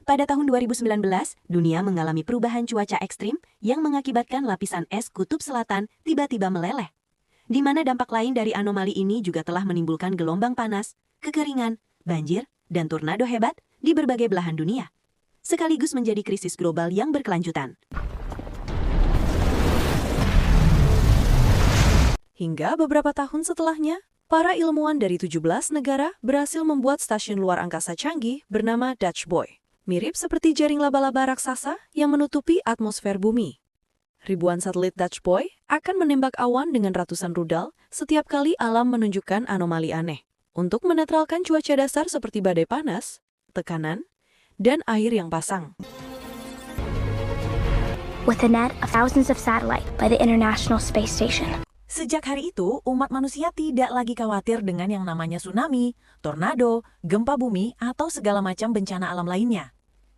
Pada tahun 2019, dunia mengalami perubahan cuaca ekstrim yang mengakibatkan lapisan es kutub selatan tiba-tiba meleleh. Di mana dampak lain dari anomali ini juga telah menimbulkan gelombang panas, kekeringan, banjir, dan tornado hebat di berbagai belahan dunia. Sekaligus menjadi krisis global yang berkelanjutan. Hingga beberapa tahun setelahnya, para ilmuwan dari 17 negara berhasil membuat stasiun luar angkasa canggih bernama Dutch Boy. Mirip seperti jaring laba-laba raksasa yang menutupi atmosfer bumi. Ribuan satelit Dutch Boy akan menembak awan dengan ratusan rudal setiap kali alam menunjukkan anomali aneh. Untuk menetralkan cuaca dasar seperti badai panas, tekanan, dan air yang pasang. With a net of thousands of satellites by the International Space Station. Sejak hari itu, umat manusia tidak lagi khawatir dengan yang namanya tsunami, tornado, gempa bumi, atau segala macam bencana alam lainnya.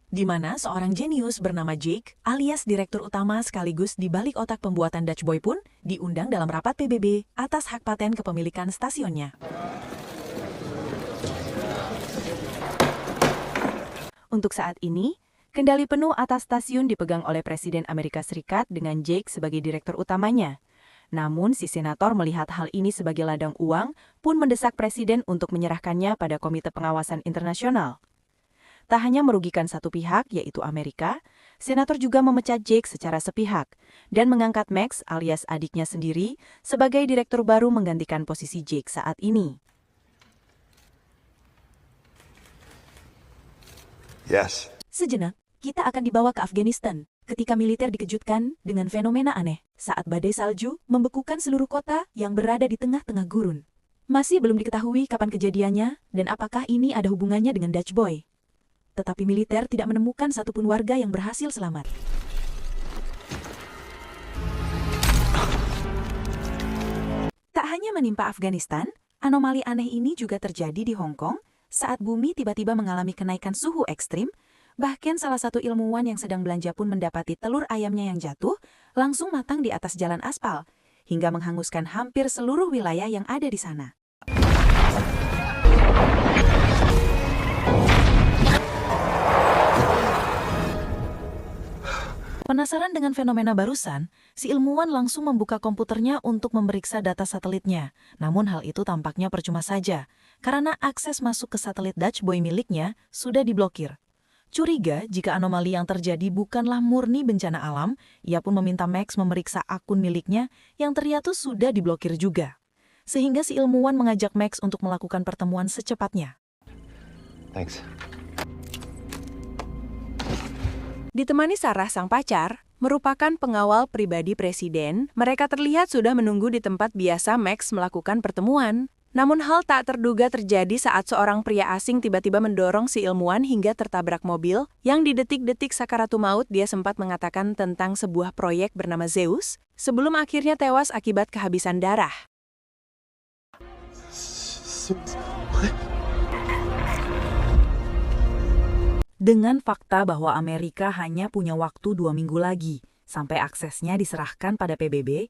Di mana seorang jenius bernama Jake, alias direktur utama sekaligus di balik otak pembuatan Dutch Boy pun, diundang dalam rapat PBB atas hak paten kepemilikan stasiunnya. Untuk saat ini, kendali penuh atas stasiun dipegang oleh Presiden Amerika Serikat dengan Jake sebagai direktur utamanya. Namun, si senator melihat hal ini sebagai ladang uang, pun mendesak Presiden untuk menyerahkannya pada Komite Pengawasan Internasional. Tak hanya merugikan satu pihak, yaitu Amerika, senator juga memecat Jake secara sepihak dan mengangkat Max alias adiknya sendiri sebagai direktur baru menggantikan posisi Jake saat ini. Yes. Sejenak, kita akan dibawa ke Afghanistan ketika militer dikejutkan dengan fenomena aneh saat badai salju membekukan seluruh kota yang berada di tengah-tengah gurun. Masih belum diketahui kapan kejadiannya dan apakah ini ada hubungannya dengan Dutch Boy. Tetapi militer tidak menemukan satupun warga yang berhasil selamat. Tak hanya menimpa Afghanistan, anomali aneh ini juga terjadi di Hong Kong saat bumi tiba-tiba mengalami kenaikan suhu ekstrim. Bahkan salah satu ilmuwan yang sedang belanja pun mendapati telur ayamnya yang jatuh langsung matang di atas jalan aspal, hingga menghanguskan hampir seluruh wilayah yang ada di sana. Penasaran dengan fenomena barusan, si ilmuwan langsung membuka komputernya untuk memeriksa data satelitnya. Namun hal itu tampaknya percuma saja, karena akses masuk ke satelit Dutch Boy miliknya sudah diblokir. Curiga jika anomali yang terjadi bukanlah murni bencana alam, ia pun meminta Max memeriksa akun miliknya yang ternyata sudah diblokir juga. Sehingga si ilmuwan mengajak Max untuk melakukan pertemuan secepatnya. Thanks. Ditemani Sarah sang pacar, merupakan pengawal pribadi presiden, mereka terlihat sudah menunggu di tempat biasa Max melakukan pertemuan. Namun hal tak terduga terjadi saat seorang pria asing tiba-tiba mendorong si ilmuwan hingga tertabrak mobil, yang di detik-detik sakaratul maut dia sempat mengatakan tentang sebuah proyek bernama Zeus, sebelum akhirnya tewas akibat kehabisan darah. Dengan fakta bahwa Amerika hanya punya waktu 2 minggu lagi sampai aksesnya diserahkan pada PBB,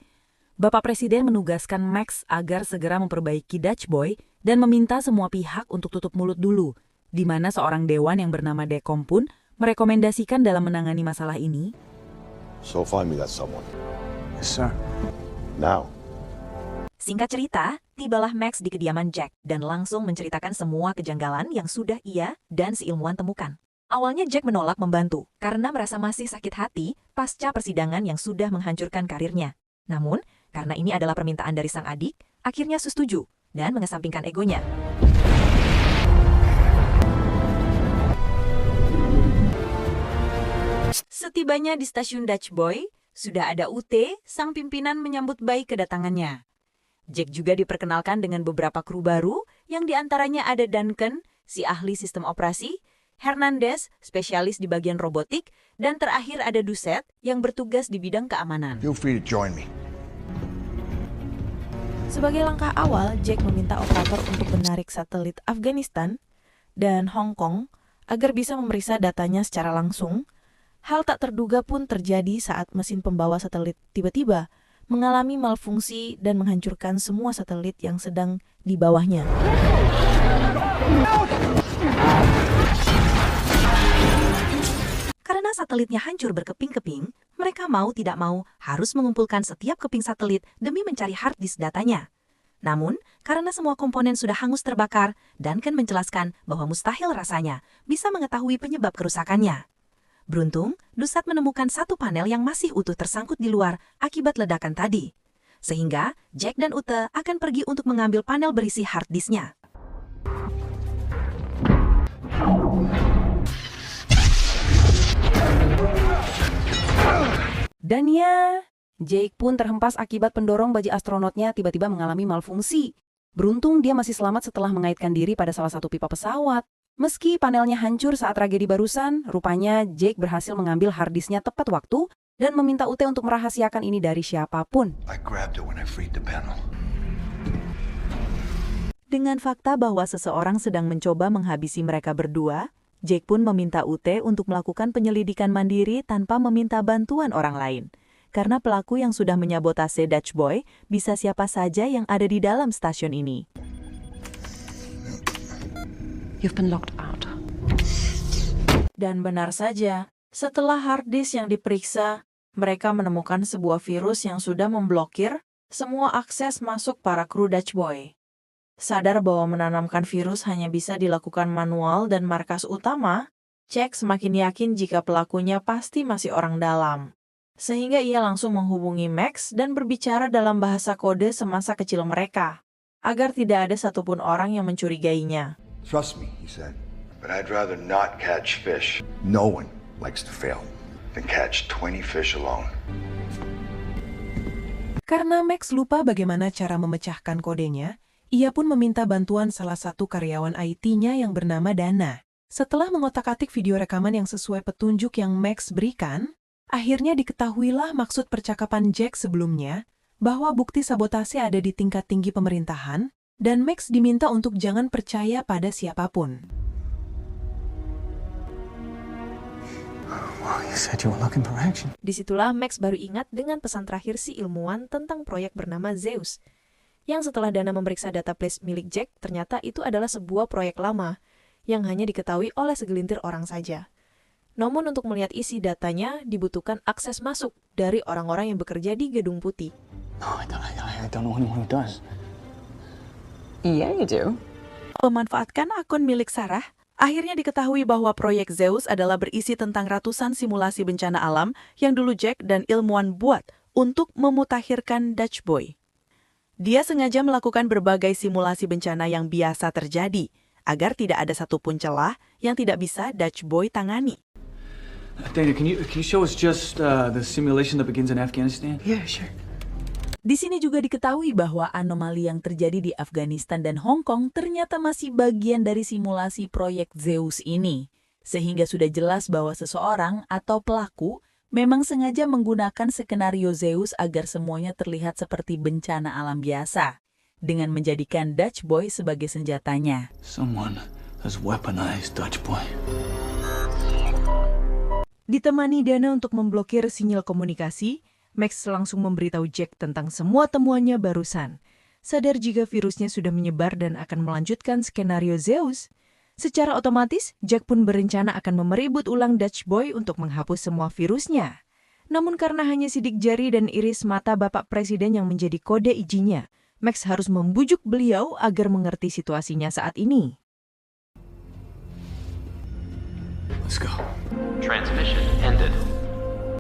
Bapak Presiden menugaskan Max agar segera memperbaiki Dutch Boy dan meminta semua pihak untuk tutup mulut dulu, di mana seorang dewan yang bernama Dekom pun merekomendasikan dalam menangani masalah ini. So find me that someone. Yes, sir. Now. Singkat cerita, tibalah Max di kediaman Jack dan langsung menceritakan semua kejanggalan yang sudah ia dan si ilmuwan temukan. Awalnya Jack menolak membantu karena merasa masih sakit hati pasca persidangan yang sudah menghancurkan karirnya. Namun, karena ini adalah permintaan dari sang adik, akhirnya setuju dan mengesampingkan egonya. Setibanya di stasiun Dutch Boy, sudah ada UT, sang pimpinan menyambut baik kedatangannya. Jack juga diperkenalkan dengan beberapa kru baru, yang diantaranya ada Duncan, si ahli sistem operasi, Hernandez, spesialis di bagian robotik, dan terakhir ada Doucette yang bertugas di bidang keamanan. Feel free to join me. Sebagai langkah awal, Jack meminta operator untuk menarik satelit Afghanistan dan Hong Kong agar bisa memeriksa datanya secara langsung. Hal tak terduga pun terjadi saat mesin pembawa satelit tiba-tiba mengalami malfungsi dan menghancurkan semua satelit yang sedang di bawahnya. satelitnya hancur berkeping-keping, mereka mau tidak mau harus mengumpulkan setiap keping satelit demi mencari hard disk datanya. Namun, karena semua komponen sudah hangus terbakar, Duncan menjelaskan bahwa mustahil rasanya bisa mengetahui penyebab kerusakannya. Beruntung, Dusat menemukan satu panel yang masih utuh tersangkut di luar akibat ledakan tadi. Sehingga, Jack dan Ute akan pergi untuk mengambil panel berisi hard disknya. Dan ya, Jake pun terhempas akibat pendorong baja astronotnya tiba-tiba mengalami malfungsi. Beruntung dia masih selamat setelah mengaitkan diri pada salah satu pipa pesawat. Meski panelnya hancur saat tragedi barusan, rupanya Jake berhasil mengambil harddisknya tepat waktu dan meminta Ute untuk merahasiakan ini dari siapapun. I grabbed it when I freed the panel. Dengan fakta bahwa seseorang sedang mencoba menghabisi mereka berdua, Jake pun meminta Ute untuk melakukan penyelidikan mandiri tanpa meminta bantuan orang lain. Karena pelaku yang sudah menyabotase Dutch Boy bisa siapa saja yang ada di dalam stasiun ini. You've been locked out. Dan benar saja, setelah harddisk yang diperiksa, mereka menemukan sebuah virus yang sudah memblokir semua akses masuk para kru Dutch Boy. Sadar bahwa menanamkan virus hanya bisa dilakukan manual dan markas utama, Jack semakin yakin jika pelakunya pasti masih orang dalam. Sehingga ia langsung menghubungi Max dan berbicara dalam bahasa kode semasa kecil mereka, agar tidak ada satupun orang yang mencurigainya. Trust me, he said. But I'd rather not catch fish. No one likes to fail than catch 20 fish alone. Karena Max lupa bagaimana cara memecahkan kodenya, ia pun meminta bantuan salah satu karyawan IT-nya yang bernama Dana. Setelah mengotak-atik video rekaman yang sesuai petunjuk yang Max berikan, akhirnya diketahuilah maksud percakapan Jack sebelumnya, bahwa bukti sabotase ada di tingkat tinggi pemerintahan, dan Max diminta untuk jangan percaya pada siapapun. Well, you said you were looking for action. Disitulah Max baru ingat dengan pesan terakhir si ilmuwan tentang proyek bernama Zeus, yang setelah Dana memeriksa database milik Jack, ternyata itu adalah sebuah proyek lama yang hanya diketahui oleh segelintir orang saja. Namun untuk melihat isi datanya dibutuhkan akses masuk dari orang-orang yang bekerja di Gedung Putih. No, I don't know anyone who does. Yeah, you do. Memanfaatkan akun milik Sarah, akhirnya diketahui bahwa proyek Zeus adalah berisi tentang ratusan simulasi bencana alam yang dulu Jack dan ilmuwan buat untuk memutakhirkan Dutch Boy. Dia sengaja melakukan berbagai simulasi bencana yang biasa terjadi, agar tidak ada satupun celah yang tidak bisa Dutch Boy tangani. Dana, can you show us just the simulation that begins in Afghanistan? Yeah, sure. Di sini juga diketahui bahwa anomali yang terjadi di Afghanistan dan Hong Kong ternyata masih bagian dari simulasi proyek Zeus ini. Sehingga sudah jelas bahwa seseorang atau pelaku memang sengaja menggunakan skenario Zeus agar semuanya terlihat seperti bencana alam biasa, dengan menjadikan Dutch Boy sebagai senjatanya. Someone has weaponized Dutch Boy. Ditemani Dana untuk memblokir sinyal komunikasi, Max langsung memberitahu Jack tentang semua temuannya barusan. Sadar jika virusnya sudah menyebar dan akan melanjutkan skenario Zeus, secara otomatis Jack pun berencana akan memeribut ulang Dutch Boy untuk menghapus semua virusnya. Namun karena hanya sidik jari dan iris mata Bapak Presiden yang menjadi kode izinnya, Max harus membujuk beliau agar mengerti situasinya saat ini. Let's go. Transmission ended.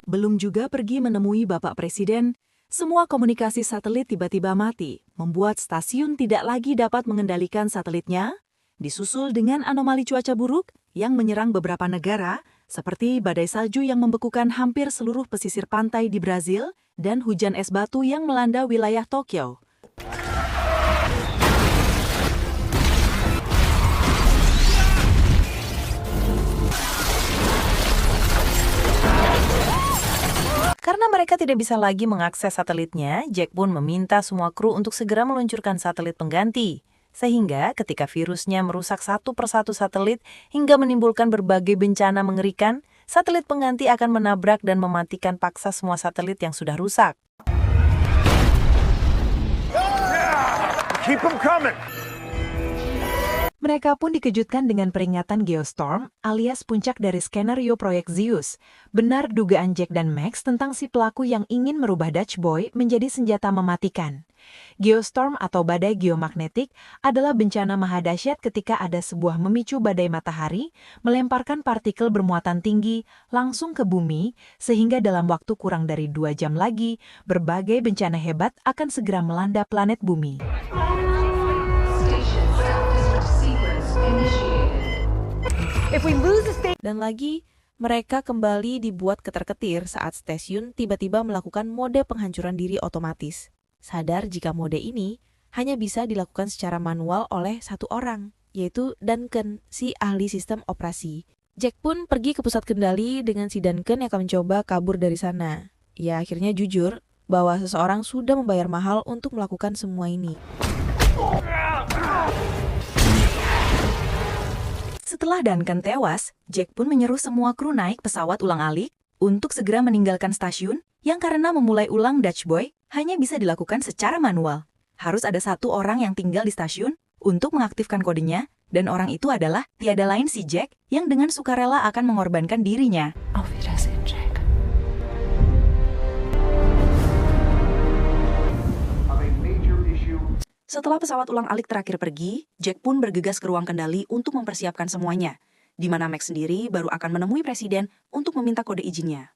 Belum juga pergi menemui Bapak Presiden, semua komunikasi satelit tiba-tiba mati, membuat stasiun tidak lagi dapat mengendalikan satelitnya, disusul dengan anomali cuaca buruk yang menyerang beberapa negara, seperti badai salju yang membekukan hampir seluruh pesisir pantai di Brazil, dan hujan es batu yang melanda wilayah Tokyo. Karena mereka tidak bisa lagi mengakses satelitnya, Jack pun meminta semua kru untuk segera meluncurkan satelit pengganti. Sehingga ketika virusnya merusak satu persatu satelit hingga menimbulkan berbagai bencana mengerikan, satelit pengganti akan menabrak dan mematikan paksa semua satelit yang sudah rusak. Keep them coming! Mereka pun dikejutkan dengan peringatan Geostorm alias puncak dari skenario proyek Zeus. Benar dugaan Jack dan Max tentang si pelaku yang ingin merubah Dutch Boy menjadi senjata mematikan. Geostorm atau badai geomagnetik adalah bencana mahadahsyat ketika ada sebuah memicu badai matahari melemparkan partikel bermuatan tinggi langsung ke bumi, sehingga dalam waktu kurang dari 2 jam lagi, berbagai bencana hebat akan segera melanda planet bumi. Dan lagi, mereka kembali dibuat ketar-ketir saat stasiun tiba-tiba melakukan mode penghancuran diri otomatis. Sadar jika mode ini hanya bisa dilakukan secara manual oleh satu orang, yaitu Duncan, si ahli sistem operasi. Jack pun pergi ke pusat kendali dengan si Duncan yang akan mencoba kabur dari sana. Ia akhirnya jujur bahwa seseorang sudah membayar mahal untuk melakukan semua ini. Setelah Duncan tewas, Jack pun menyeru semua kru naik pesawat ulang-alik untuk segera meninggalkan stasiun yang karena memulai ulang Dutch Boy hanya bisa dilakukan secara manual. Harus ada satu orang yang tinggal di stasiun untuk mengaktifkan kodenya, dan orang itu adalah tiada lain si Jack yang dengan sukarela akan mengorbankan dirinya. Auf Wiedersehen, Jack. Setelah pesawat ulang-alik terakhir pergi, Jack pun bergegas ke ruang kendali untuk mempersiapkan semuanya, di mana Max sendiri baru akan menemui Presiden untuk meminta kode izinnya.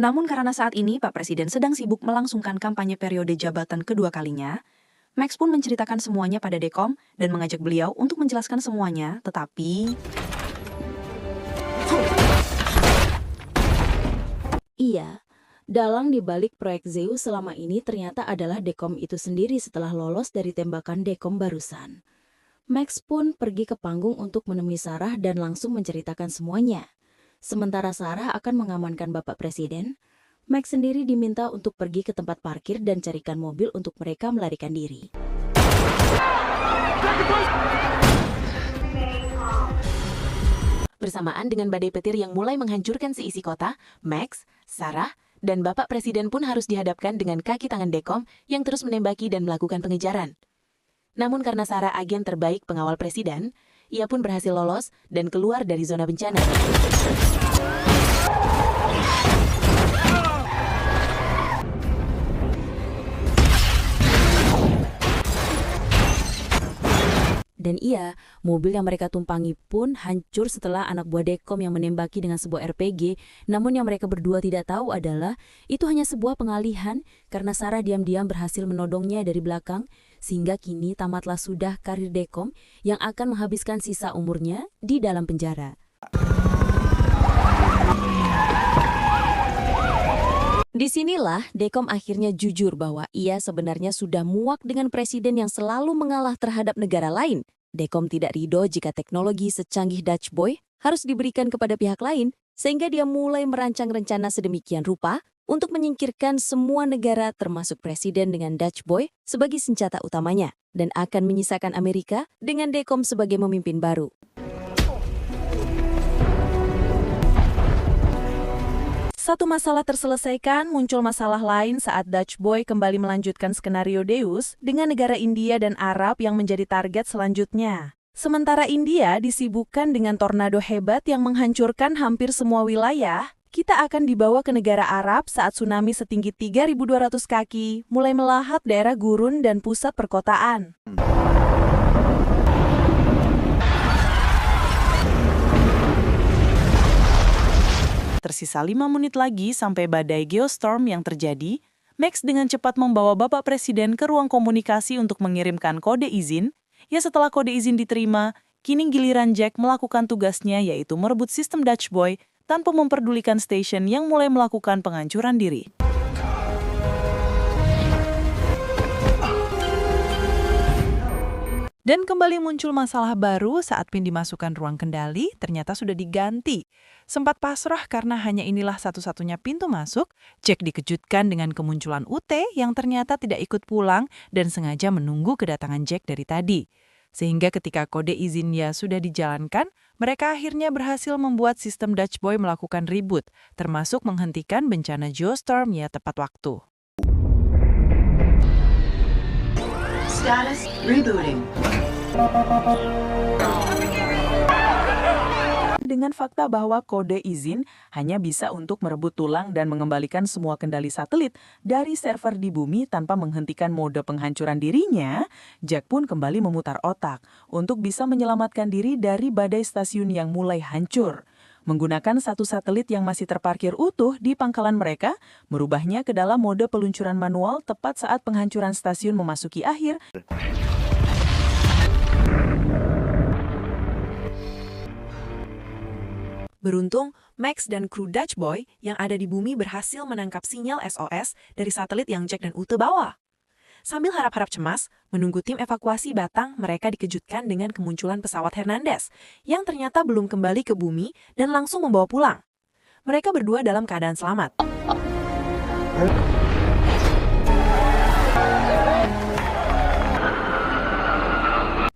Namun karena saat ini Pak Presiden sedang sibuk melangsungkan kampanye periode jabatan kedua kalinya, Max pun menceritakan semuanya pada Dekom dan mengajak beliau untuk menjelaskan semuanya, tetapi... Iya, dalang dibalik proyek Zeus selama ini ternyata adalah Dekom itu sendiri setelah lolos dari tembakan Dekom barusan. Max pun pergi ke panggung untuk menemui Sarah dan langsung menceritakan semuanya. Sementara Sarah akan mengamankan Bapak Presiden, Max sendiri diminta untuk pergi ke tempat parkir dan carikan mobil untuk mereka melarikan diri. Bersamaan dengan badai petir yang mulai menghancurkan seisi kota, Max, Sarah, dan Bapak Presiden pun harus dihadapkan dengan kaki tangan Dekom yang terus menembaki dan melakukan pengejaran. Namun karena Sarah agen terbaik pengawal Presiden, ia pun berhasil lolos dan keluar dari zona bencana. Dan iya, mobil yang mereka tumpangi pun hancur setelah anak buah Dekom yang menembaki dengan sebuah RPG, namun yang mereka berdua tidak tahu adalah itu hanya sebuah pengalihan karena Sarah diam-diam berhasil menodongnya dari belakang, sehingga kini tamatlah sudah karir Dekom yang akan menghabiskan sisa umurnya di dalam penjara. Disinilah Dekom akhirnya jujur bahwa ia sebenarnya sudah muak dengan presiden yang selalu mengalah terhadap negara lain. Dekom tidak ridho jika teknologi secanggih Dutch Boy harus diberikan kepada pihak lain, sehingga dia mulai merancang rencana sedemikian rupa untuk menyingkirkan semua negara termasuk presiden dengan Dutch Boy sebagai senjata utamanya, dan akan menyisakan Amerika dengan Dekom sebagai pemimpin baru. Satu masalah terselesaikan, muncul masalah lain saat Dutch Boy kembali melanjutkan skenario Deus dengan negara India dan Arab yang menjadi target selanjutnya. Sementara India disibukkan dengan tornado hebat yang menghancurkan hampir semua wilayah, kita akan dibawa ke negara Arab saat tsunami setinggi 3.200 kaki mulai melahap daerah gurun dan pusat perkotaan. Tersisa 5 menit lagi sampai badai Geostorm yang terjadi, Max dengan cepat membawa Bapak Presiden ke ruang komunikasi untuk mengirimkan kode izin. Ya setelah kode izin diterima, kini giliran Jack melakukan tugasnya yaitu merebut sistem Dutch Boy tanpa memperdulikan stasiun yang mulai melakukan penghancuran diri. Dan kembali muncul masalah baru saat PIN dimasukkan ruang kendali, ternyata sudah diganti. Sempat pasrah karena hanya inilah satu-satunya pintu masuk, Jack dikejutkan dengan kemunculan UT yang ternyata tidak ikut pulang dan sengaja menunggu kedatangan Jack dari tadi. Sehingga ketika kode izinnya sudah dijalankan, mereka akhirnya berhasil membuat sistem Dutch Boy melakukan reboot, termasuk menghentikan bencana Geostorm ya tepat waktu. Status rebooting. Dengan fakta bahwa kode izin hanya bisa untuk merebut tulang dan mengembalikan semua kendali satelit dari server di bumi tanpa menghentikan mode penghancuran dirinya, Jack pun kembali memutar otak untuk bisa menyelamatkan diri dari badai stasiun yang mulai hancur. Menggunakan satu satelit yang masih terparkir utuh di pangkalan mereka, merubahnya ke dalam mode peluncuran manual tepat saat penghancuran stasiun memasuki akhir. Beruntung, Max dan kru Dutch Boy yang ada di bumi berhasil menangkap sinyal SOS dari satelit yang Jack dan Ute bawa. Sambil harap-harap cemas, menunggu tim evakuasi batang, mereka dikejutkan dengan kemunculan pesawat Hernandez yang ternyata belum kembali ke bumi dan langsung membawa pulang. Mereka berdua dalam keadaan selamat.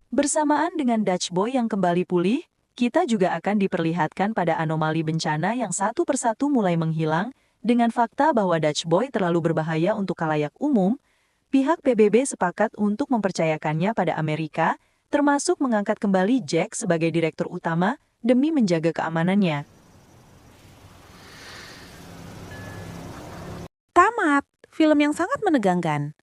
Bersamaan dengan Dutch Boy yang kembali pulih, kita juga akan diperlihatkan pada anomali bencana yang satu persatu mulai menghilang, dengan fakta bahwa Dutch Boy terlalu berbahaya untuk khalayak umum. Pihak PBB sepakat untuk mempercayakannya pada Amerika, termasuk mengangkat kembali Jack sebagai direktur utama demi menjaga keamanannya. Tamat, film yang sangat menegangkan.